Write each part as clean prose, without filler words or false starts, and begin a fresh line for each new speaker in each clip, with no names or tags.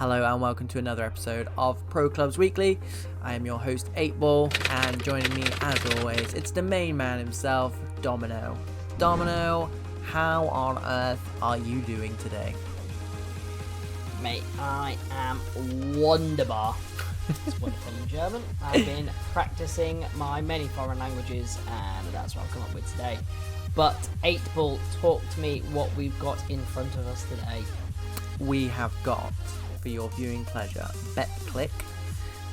Hello and welcome to another episode of Pro Clubs Weekly. I am your host Eightball, and joining me as always, it's the main man himself, Domino. Domino, how on earth are you doing today?
Mate, I am wunderbar. It's wonderful in German. I've been practicing my many foreign languages and that's what I've come up with today. But Eightball, talk to me what we've got in front of us today.
We have got, for your viewing pleasure, Betclic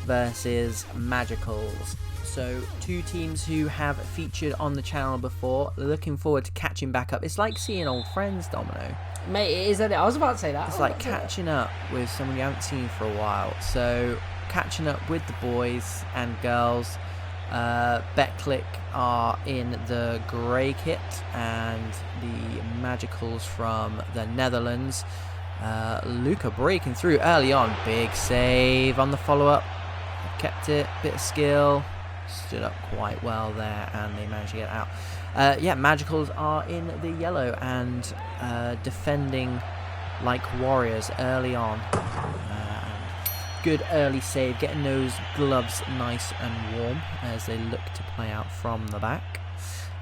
versus Magicals. So, two teams who have featured on the channel before. Looking forward to catching back up. It's like seeing old friends, Domino.
Mate, it is. I was about to say that.
It's like catching up with someone you haven't seen for a while. So, catching up with the boys and girls. Betclic are in the grey kit, and the Magicals from the Netherlands. Luca breaking through early on. Big save on the follow-up. Kept it. Bit of skill. Stood up quite well there, and they managed to get out. Magicals are in the yellow and defending like warriors early on. Good early save, getting those gloves nice and warm as they look to play out from the back.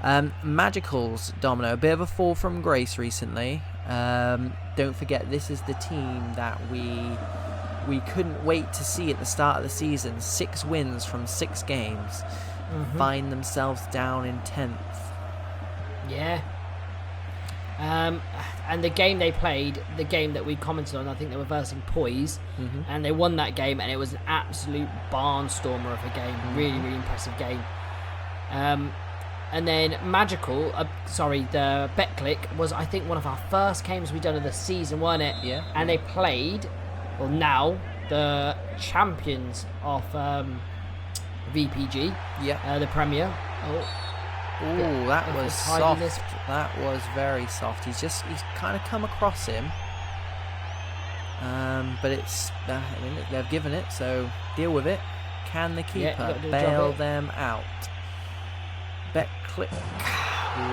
Magicals, Domino, a bit of a fall from grace recently. Don't forget, this is the team that we couldn't wait to see at the start of the season. 6 wins from 6 games. Find themselves down in 10th.
Yeah. And the game they played, the game that we commented on, I think they were versing Poise, and they won that game, and it was an absolute barnstormer of a game. Really, really impressive game. And then the Betclic was, I think, one of our first games we done of the season, wasn't it?
Yeah.
And they played, now, the champions of VPG, the Premier.
Oh, that was soft. That was very soft. He's kind of come across him. But it's, they've given it, so deal with it. Can the keeper bail them out? Betclic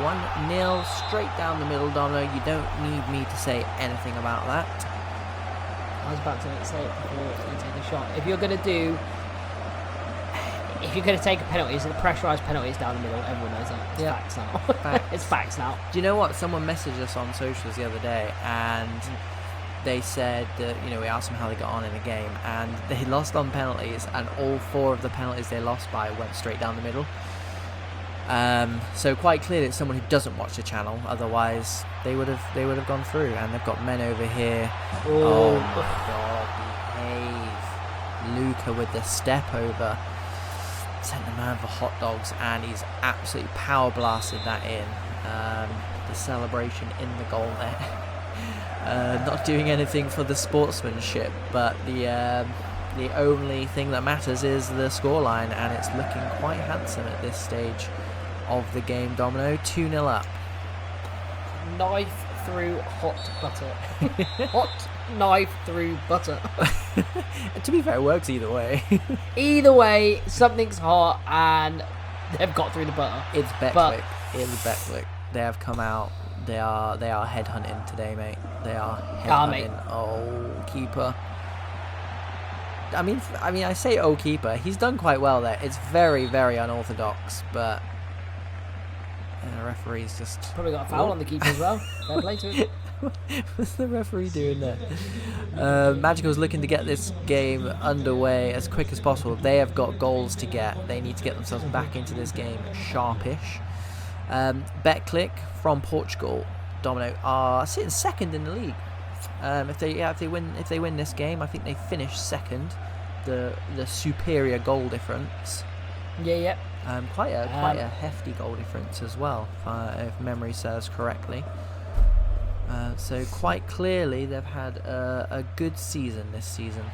1-0 straight down the middle, Domino. You don't need me to say anything about that.
I was about to say it before you take the shot. If you're going to take a penalty, it's a pressurised penalties down the middle. Everyone knows that. It's facts now.
Facts.
It's facts now.
Do you know what? Someone messaged us on socials the other day, and they said that, we asked them how they got on in the game, and they lost on penalties, and all 4 of the penalties they lost by went straight down the middle. So quite clearly it's someone who doesn't watch the channel, otherwise they would have gone through. And they've got men over here. Oh my god, behave. Luca with the step over. Sent the man for hot dogs, and he's absolutely power blasted that in. The celebration in the goal there. Not doing anything for the sportsmanship, but the only thing that matters is the scoreline, and it's looking quite handsome at this stage of the game, Domino. 2-0 up.
Knife through hot butter. Hot knife through butter.
To be fair, it works either way.
Either way, something's hot and they've got through the butter.
It's Betclic. It's Betclic. They have come out. They are headhunting today, mate. They are headhunting. Oh, keeper. I mean, I say keeper. He's done quite well there. It's very, very unorthodox, but the referee's just
probably got a foul on the keeper as well. Fair play to him.
What's the referee doing there? Magical's looking to get this game underway as quick as possible. They have got goals to get. They need to get themselves back into this game sharpish. Betclic from Portugal, Domino, are sitting second in the league. If they win this game, I think they finish second. The superior goal difference.
Yeah.
Quite a hefty goal difference as well, if memory serves correctly. So quite clearly they've had a good season this season.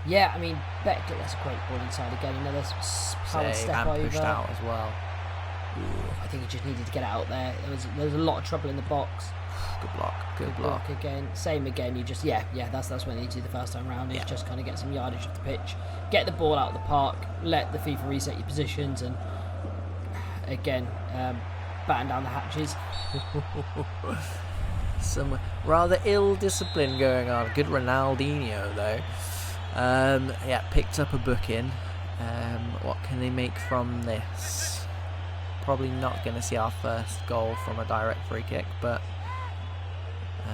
Yeah, I mean, Betclic, that's a great ball inside again. Another power step over.
Pushed out as well.
I think he just needed to get it out there. There was a lot of trouble in the box.
Good block
again. Same again. You just that's what you need to do the first time round. Is just kind of get some yardage off the pitch, get the ball out of the park, let the FIFA reset your positions, and again batten down the hatches.
Some rather ill discipline going on. Good Ronaldinho though. Yeah, picked up a booking. What can they make from this? Probably not going to see our first goal from a direct free kick, but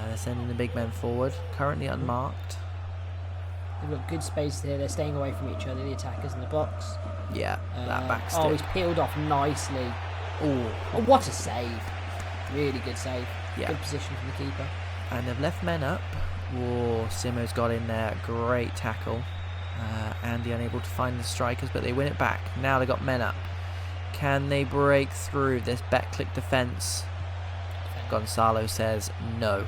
they're sending the big men forward. Currently unmarked.
They've got good space here. They're staying away from each other, the attackers in the box.
Yeah, that back stick.
Oh, he's peeled off nicely.
Ooh.
Oh, what a save. Really good save.
Yeah.
Good position from the keeper.
And they've left men up. Whoa, Simo's got in there. Great tackle. Andy unable to find the strikers, but they win it back. Now they've got men up. Can they break through this Betclic defence? Gonzalo says no.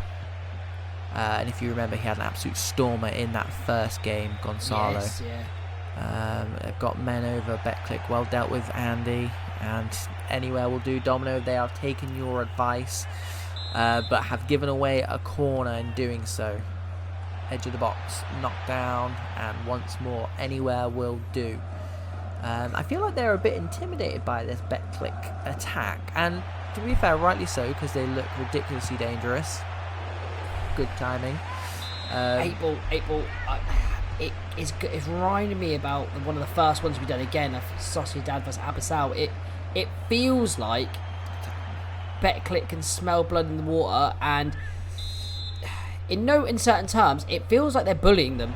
And if you remember, he had an absolute stormer in that first game, Gonzalo.
Yes, yeah.
They've got men over Betclic. Well dealt with, Andy. And anywhere will do. Domino, they are taking your advice, but have given away a corner in doing so. Edge of the box, knocked down, and once more, anywhere will do. I feel like they're a bit intimidated by this Betclic attack, and to be fair, rightly so, because they look ridiculously dangerous. Good timing.
Eightball. It's reminding me about one of the first ones we done again, Sociedad vs Abasal. It feels like Betclic can smell blood in the water, and in certain terms, it feels like they're bullying them.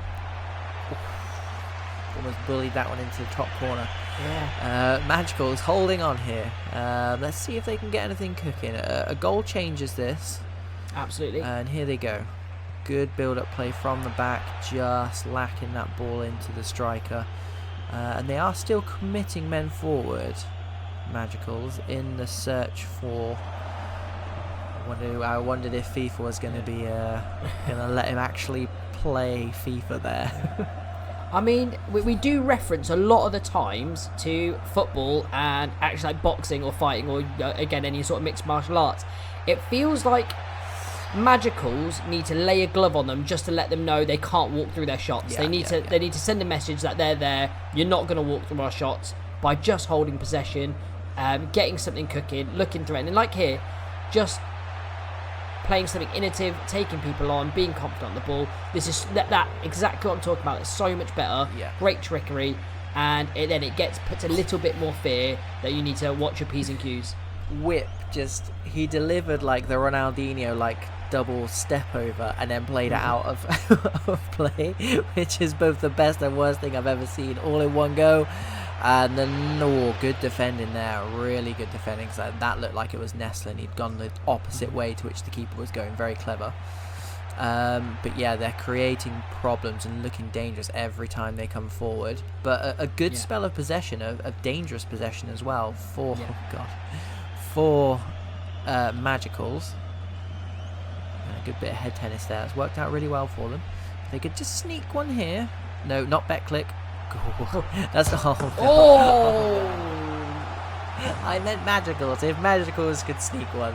Almost bullied that one into the top corner.
Yeah.
Magical is holding on here. Let's see if they can get anything cooking. A goal changes this.
Absolutely.
And here they go. Good build-up play from the back, just lacking that ball into the striker. And they are still committing men forward. Magicals in the search for... I wondered if FIFA was going to be going to let him actually play FIFA there.
I mean, we do reference a lot of the times to football and actually like boxing or fighting or again any sort of mixed martial arts. It feels like Magicals need to lay a glove on them just to let them know they can't walk through their shots. They need to send a message that they're there. You're not going to walk through our shots by just holding possession, getting something cooking, looking threatening. Like here, just playing something innovative, taking people on, being confident on the ball. This is that exactly what I'm talking about. It's so much better.
Yeah.
Great trickery, and then it puts a little bit more fear that you need to watch your P's and Q's.
Whip he delivered like the Ronaldinho like double step over and then played it out of play, which is both the best and worst thing I've ever seen all in one go. And then good defending there, really good defending, because that looked like it was Nestlin. He'd gone the opposite way to which the keeper was going, very clever. But yeah, they're creating problems and looking dangerous every time they come forward. But a good spell of possession, of dangerous possession as well for Magicals. And a good bit of head tennis there. It's worked out really well for them. If they could just sneak one here. No, not Betclic. That's the whole.
Oh!
I meant Magicals. If Magicals could sneak one,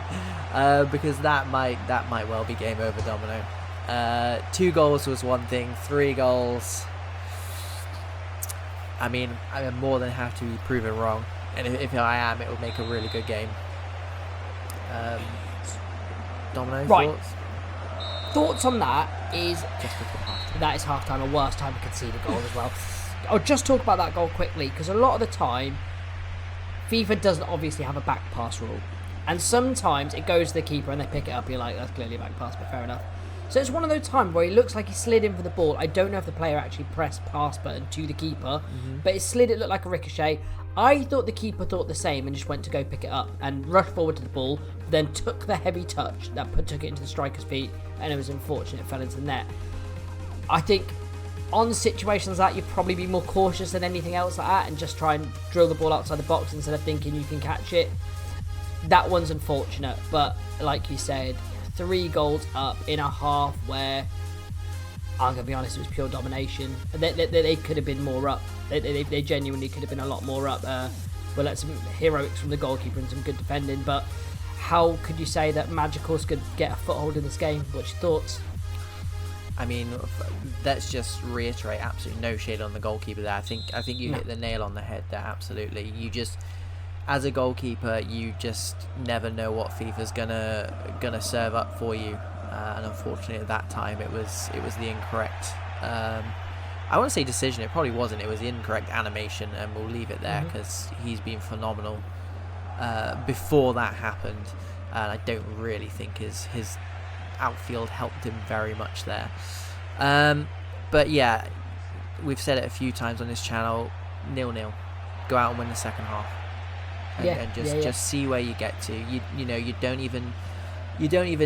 because that might well be game over, Domino. 2 goals was one thing. 3 goals. I mean, I'm more than happy to be proven wrong, and if I am, it would make a really good game. Domino, thoughts?
Thoughts on that is
Just before half-time.
that is half time, a worst time to concede a goal as well. I'll just talk about that goal quickly, because a lot of the time FIFA doesn't obviously have a back pass rule, and sometimes it goes to the keeper and they pick it up. You're like, that's clearly a back pass, but fair enough. So it's one of those times where he looks like he slid in for the ball. I don't know if the player actually pressed pass button to the keeper, but it looked like a ricochet. I thought the keeper thought the same and just went to go pick it up and rushed forward to the ball, then took the heavy touch that took it into the striker's feet, and it was unfortunate it fell into the net. I think on situations like that, you'd probably be more cautious than anything else like that and just try and drill the ball outside the box instead of thinking you can catch it. That one's unfortunate, but like you said, 3 goals up in a half where, I'm going to be honest, it was pure domination. They could have been more up. They genuinely could have been a lot more up. We'll let some heroics from the goalkeeper and some good defending, but how could you say that Magicals could get a foothold in this game? What's your thoughts?
I mean, let's just reiterate, absolutely no shade on the goalkeeper there. I think you hit the nail on the head there, absolutely. You just, as a goalkeeper, you just never know what FIFA's gonna serve up for you. and unfortunately at that time it was the incorrect. I want to say decision. It probably wasn't. It was the incorrect animation, and we'll leave it there because he's been phenomenal before that happened, and I don't really think his outfield helped him very much there. But yeah, we've said it a few times on this channel. 0-0. Go out and win the second half, and just see where you get to. You know you don't even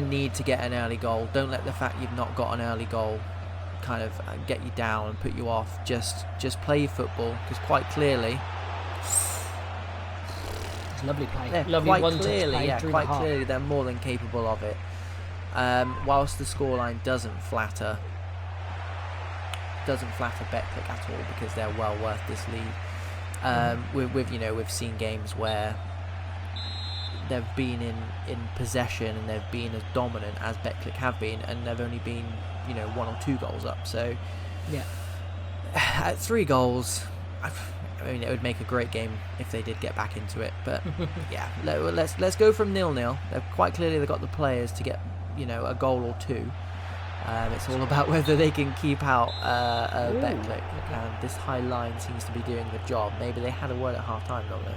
need to get an early goal. Don't let the fact you've not got an early goal kind of get you down and put you off. Just play your football, because quite clearly,
it's lovely play.
Yeah,
lovely
quite
one
clearly,
play
yeah,
through
quite
the heart.
clearly they're more than capable of it. Whilst the scoreline doesn't flatter Betclic at all, because they're well worth this lead. We've seen games where they've been in possession and they've been as dominant as Betclic have been, and they've only been 1 or 2 goals up. So
yeah,
at 3 goals, I mean, it would make a great game if they did get back into it. But yeah, let's go from 0-0. Quite clearly they've got the players to get a goal or 2. It's all about whether they can keep out Betclic, and this high line seems to be doing the job. Maybe they had a word at half time, don't they?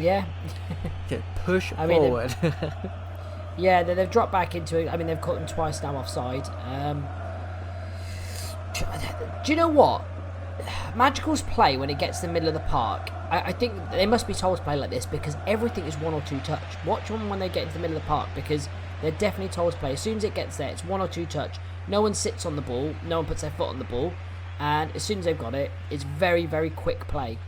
Yeah.
To push forward.
Yeah, they've dropped back into it. I mean, they've caught them twice now offside. Do you know what? Magical's play when it gets to the middle of the park, I think they must be told to play like this, because everything is 1 or 2 touch. Watch them when they get into the middle of the park, because they're definitely told to play. As soon as it gets there, it's 1 or 2 touch. No one sits on the ball. No one puts their foot on the ball. And as soon as they've got it, it's very, very quick play.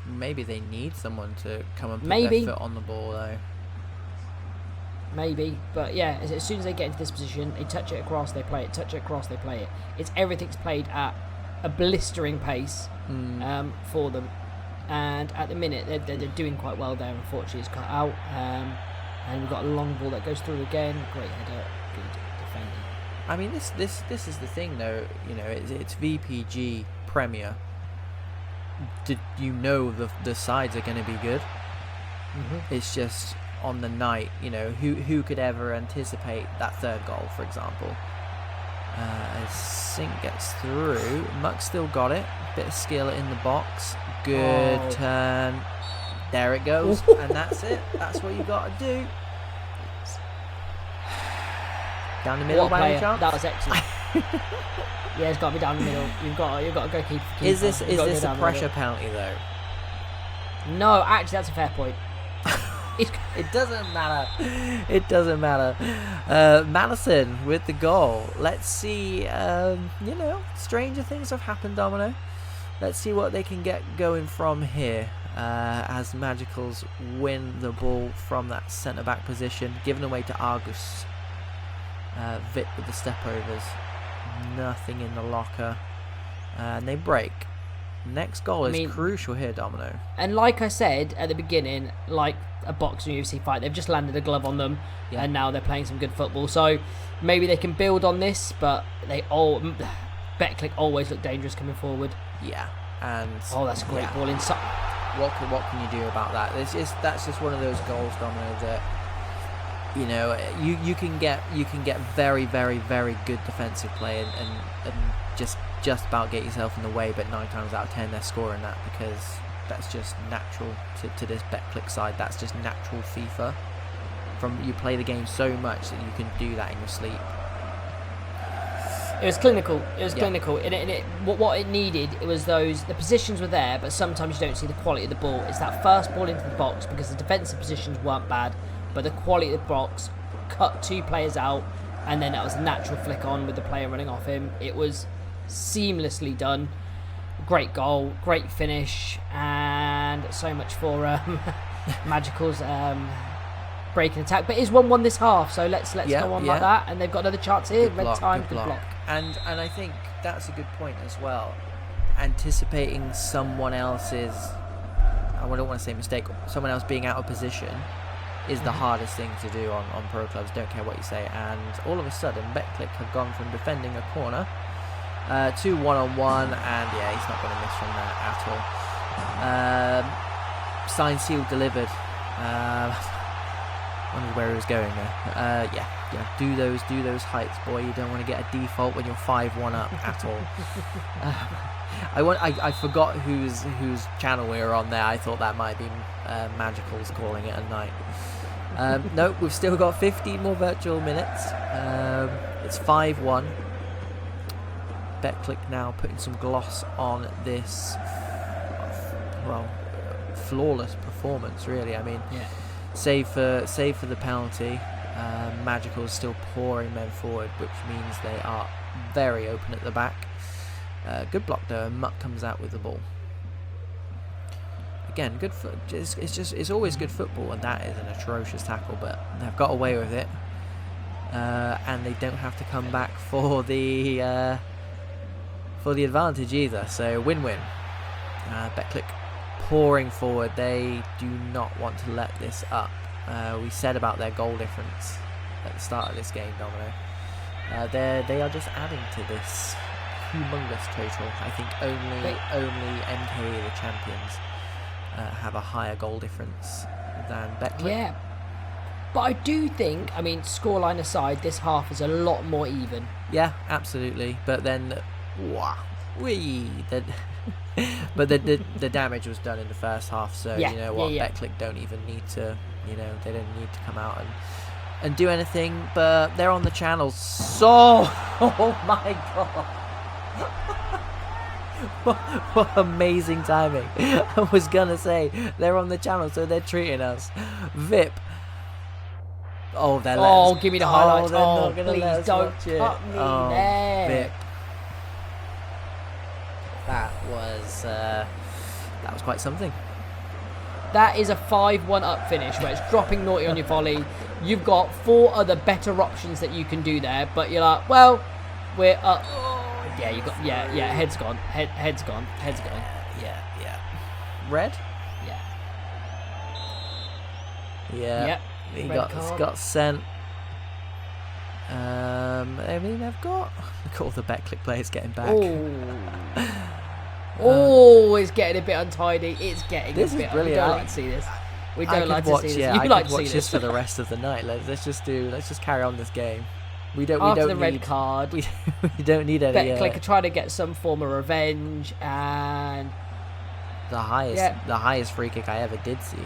Maybe they need someone to come and put
Maybe.
their foot on the ball, though.
Maybe, but yeah, as soon as they get into this position, they touch it across, they play it, touch it across, they play it. Everything's played at a blistering pace for them, and at the minute they're doing quite well there. Unfortunately, it's cut out, and we've got a long ball that goes through again. Great header, good defending.
I mean, this is the thing, though. It's VPG Premier. Did you know the sides are going to be good? It's just on the night, who could ever anticipate that 3rd goal, for example? As Sink gets through, Muck still got it. Bit of skill in the box. Good turn. There it goes, and that's it. That's what you got to do. Down the middle, by any chance?
That was excellent. Yeah, it's got to be down the middle. You've got to go keep.
Is this a pressure penalty though?
No, actually, that's a fair point.
It doesn't matter. It doesn't matter. Madison with the goal. Let's see. Stranger things have happened, Domino. Let's see what they can get going from here. As Magicals win the ball from that centre back position, given away to Argus. Vic with the step overs. Nothing in the locker. And they break. Next goal is crucial here, Domino.
And like I said at the beginning, like a boxing UFC fight, they've just landed a glove on them, and now they're playing some good football. So maybe they can build on this, but Betclic always look dangerous coming forward.
Yeah, and
that's a great ball inside.
What can you do about that? That's just one of those goals, Domino, that you can get very, very, very good defensive play and just about get yourself in the way, but 9 times out of 10 they're scoring that, because that's just natural to this Betclic side. That's just natural FIFA. You play the game so much that you can do that in your sleep.
It was clinical. Clinical. What it needed, it was the positions were there, but sometimes you don't see the quality of the ball. It's that first ball into the box, because the defensive positions weren't bad, but the quality of the box cut 2 players out, and then that was a natural flick on with the player running off him. It was seamlessly done. Great goal, great finish, and so much for Magical's breaking attack. But it is 1-1 this half, so let's go on like that. And they've got another chance here. Good block.
And I think that's a good point as well. Anticipating someone else's, I don't want to say mistake, someone else being out of position is the hardest thing to do on pro clubs. Don't care what you say. And all of a sudden, Betclic have gone from defending a corner to 1-on-1, and he's not going to miss from that at all. Signed, sealed, delivered. Wondered where he was going there. Yeah. Do those heights, boy. You don't want to get a default when you're 5-1 up at all. I forgot whose channel we were on there. I thought that might be Magical's calling it a night. No, we've still got 15 more virtual minutes. It's 5-1. Betclic now putting some gloss on this, well, flawless performance, really. I mean,
yeah.
Save for the penalty, Magical's still pouring men forward, which means they are very open at the back. Good block though, and Mutt comes out with the ball. Again, good it's always good football, and that is an atrocious tackle, but they've got away with it, and they don't have to come back for the advantage either. So win-win. Betclic pouring forward. They do not want to let this up. We said about their goal difference at the start of this game, Domino. They are just adding to this humongous total. I think only MK, the champions, have a higher goal difference than Betclic.
Yeah, but I do think, I mean, scoreline aside, this half is a lot more even.
Yeah, absolutely. But then, but the damage was done in the first half, so you know what, Betclic don't even need to, they don't need to come out and do anything, but they're on the channel, so oh my god. what amazing timing. I was gonna say they're on the channel, so they're treating us. VIP. Oh, they're
give me the highlights.
They're not gonna
please
let us
don't
watch it.
cut me there.
VIP. That was quite something.
That is a 5-1 up finish where it's dropping naughty on your volley. You've got 4 other better options that you can do there, but you're like, well, we're up. Yeah, you got head's gone. Head's gone.
Yeah. Red? Yeah.
Yep.
He got sent. I mean, they've got, look at all the Betclic players getting back.
It's getting a bit untidy. It's getting
this
a bit.
Is brilliant.
We don't like to see this. We don't like to see this.
Yeah,
you
I
like
could
to
watch
see
this for the rest of the night. Let's just carry on this game.
After the red card,
we don't need any.
Betclic are trying to get some form of revenge, and
the highest free kick I ever did see.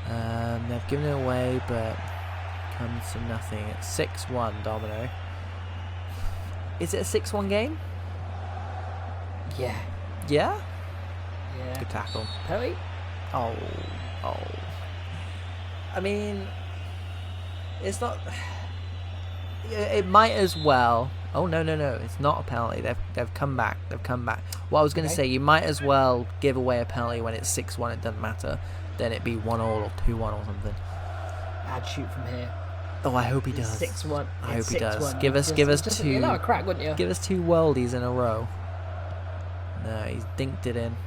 They've given it away, but comes to nothing. It's 6-1, Domino. Is it a 6-1 game?
Yeah.
Yeah? Good tackle.
Penalty?
Oh. I mean, it's not. It might as well. Oh no! It's not a penalty. They've come back. What I was going to say, you might as well give away a penalty when it's 6-1. It doesn't matter. Then it'd be 1-1 or 2-1 or something.
I'd shoot from here.
Oh, I hope he does.
6-1.
I hope he does.
6-1.
Give us two.
You'd a crack, wouldn't you?
Give us 2 worldies in a row. No, he's dinked it in.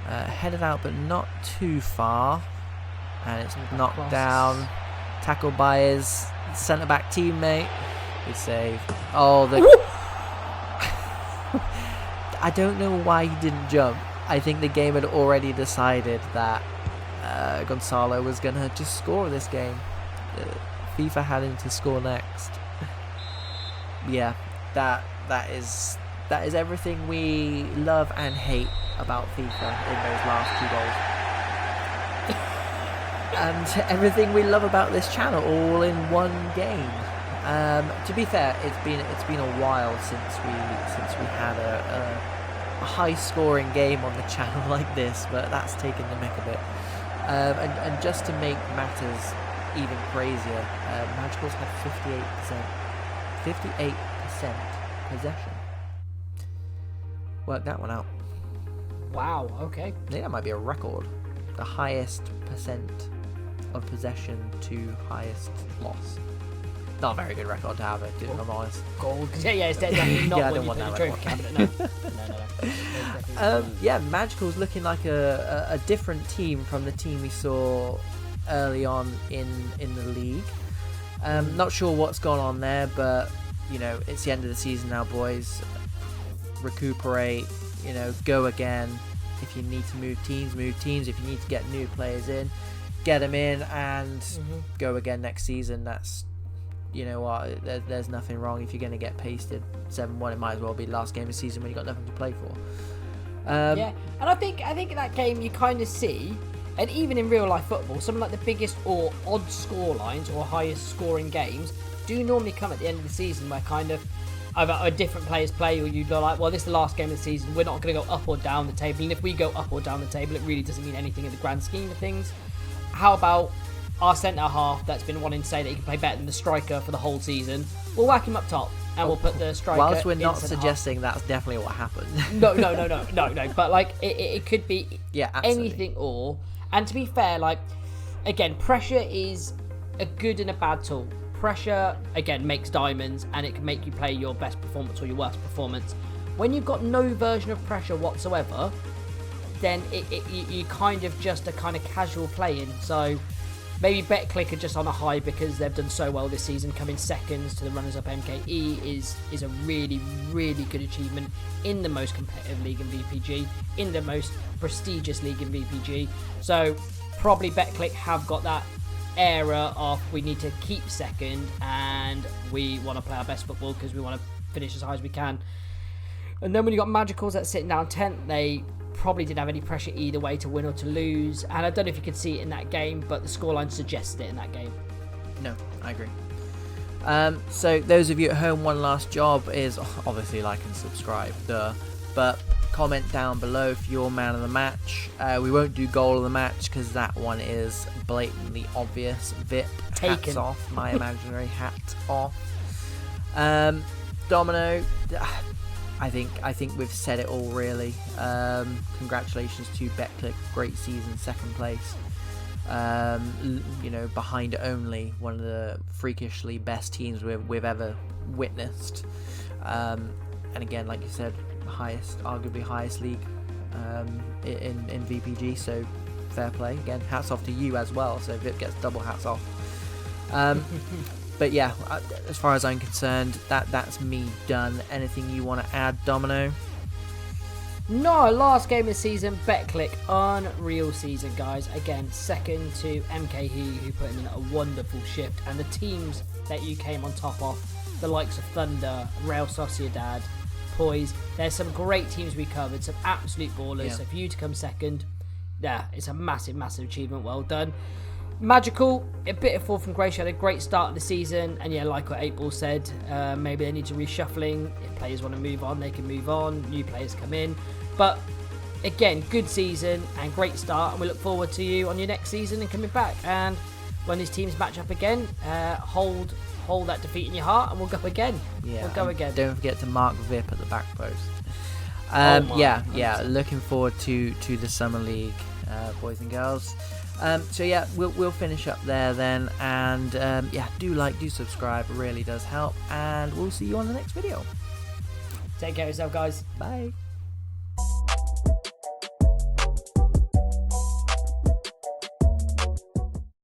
Headed out, but not too far. And it's knocked down. Tackled by his centre-back teammate. Good save. Oh, I don't know why he didn't jump. I think the game had already decided that Gonzalo was going to just score this game. FIFA had him to score next. Yeah, that is everything we love and hate about FIFA in those last 2 goals. And everything we love about this channel all in one game. To be fair, it's been a while since we had a high scoring game on the channel like this, but that's taken the mick a bit. And just to make matters even crazier, Magical's had 58% possession. Work that one out.
Wow, okay.
I think that might be a record. The highest percent of possession to highest loss. Not a very good record to have, if I'm honest.
Gold. Yeah, it's definitely not
I
one
don't
you
want
put in
that
the
record.
trophy cabinet, no.
Yeah, Magical's looking like a different team from the team we saw early on in the league. Not sure what's gone on there, but it's the end of the season now, boys. Recuperate, go again. If you need to move teams. If you need to get new players in, get them in and go again next season. That's, you know what, there's nothing wrong. If you're going to get pasted 7-1, it might as well be last game of the season when you've got nothing to play for.
Yeah, and I think in that game you kind of see, and even in real life football, some of like the biggest or odd score lines or highest scoring games do normally come at the end of the season, where kind of either a different players play, or you're like, well, this is the last game of the season, we're not going to go up or down the table, and if we go up or down the table, it really doesn't mean anything in the grand scheme of things. How about our centre half that's been wanting to say that he can play better than the striker for the whole season? We'll whack him up top, and we'll put the striker.
Whilst we're not suggesting that's definitely what happened.
No. But like it could be anything. And to be fair, like, again, pressure is a good and a bad tool. Pressure, again, makes diamonds, and it can make you play your best performance or your worst performance. When you've got no version of pressure whatsoever, then you kind of just a kind of casual playing. So maybe Betclic are just on a high because they've done so well this season. Coming seconds to the runners-up MKE is a really, really good achievement in the most competitive league in VPG, in the most prestigious league in VPG. So probably Betclic have got that era of we need to keep second and we want to play our best football because we want to finish as high as we can. And then when you got Magicals that's sitting down 10th, they probably didn't have any pressure either way to win or to lose. And I don't know if you could see it in that game, but the scoreline suggested it in that game.
No, I agree. So those of you at home, one last job is obviously like and subscribe, but comment down below if you're man of the match. We won't do goal of the match because that one is blatantly obvious. VIP, hats off, my imaginary hat off. Domino, I think we've said it all really. Congratulations to Betclic, great season, second place. You know, behind only one of the freakishly best teams we've ever witnessed. And again, like you said, arguably highest league in VPG, so fair play. Again, hats off to you as well, so VIP gets double hats off. But yeah, as far as I'm concerned, that's me done. Anything you want to add, Domino?
No, last game of the season, Betclic, unreal season, guys. Again, second to MKE, who put in a wonderful shift, and the teams that you came on top of, the likes of Thunder, Real Sociedad, Poise. There's some great teams we covered, some absolute ballers.
Yeah.
So for you to come second, yeah, it's a massive, massive achievement. Well done. Magical, a bit of fall from grace. You had a great start of the season, and yeah, like what Eightball said, maybe they need to reshuffling. If players want to move on, they can move on. New players come in, but again, good season and great start, and we look forward to you on your next season and coming back. And when these teams match up again, hold that defeat in your heart, and we'll go again.
Yeah,
we'll go again.
Don't forget to mark VIP at the back post. Looking forward to the summer league, boys and girls. So yeah, we'll finish up there then, and do subscribe, it really does help, and we'll see you on the next video.
Take care of yourself, guys.
Bye.